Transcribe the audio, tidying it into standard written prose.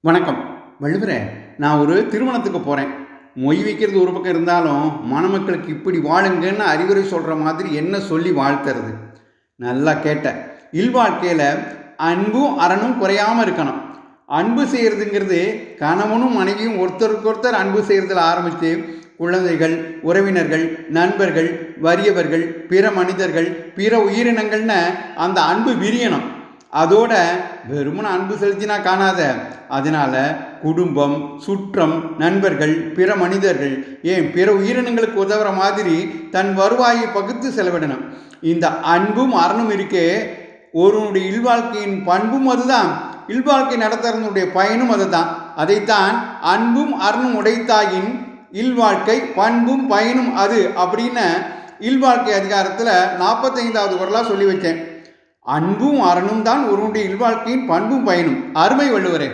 வணக்கம். வள்ளுவரே, நான் ஒரு திருமணத்துக்கு போறேன். மொய் வைக்கிறது ஒரு பக்கம் இருந்தாலும், மணமக்களுக்கு இப்படி வாழுங்கன்னு அறிவுரை சொல்ற மாதிரி என்ன சொல்லி வாழ்த்துறது? நல்லா கேட்ட. இல்வாழ்க்கையில அன்பும், அறனும் குறையாம இருக்கணும். அன்பு செய்றதுங்கிறது கணவனும், மனைவியும் ஒருத்தருக்கொருத்தர் அன்பு செய்றதுல ஆரம்பிச்சு, குழந்தைகள், உறவினர்கள், நண்பர்கள், வறியவர்கள், பிற மனிதர்கள், பிற உயிரினங்கள்னு அந்த அன்பு விரியணும். அதோட வெறுமனே அன்பு செலுத்தினா காணாத. அதனால குடும்பம், சுற்றம், நண்பர்கள், பிற மனிதர்கள், ஏன் பிற உயிரினங்களுக்கு உதவுற மாதிரி தன் வருவாயை பகுத்து செலவிடணும். இந்த அன்பும் அறனும் இருக்கே, ஒருவனுடைய இல்வாழ்க்கையின் பண்பும் அதுதான், இல்வாழ்க்கை நடத்துறனுடைய பயனும் அதுதான். அதைத்தான் அன்பும் அறனும் உடைத்தாயின் இல்வாழ்க்கை பண்பும் பயனும் அது அப்படின்னு இல்வாழ்க்கை அதிகாரத்தில் 45வது குறளாக சொல்லி வச்சேன். அன்பும் அறனும் தான் ஒருவனுடைய இல்வாழ்க்கையின் பண்பும் பயனும். அருமை வள்ளுவரே.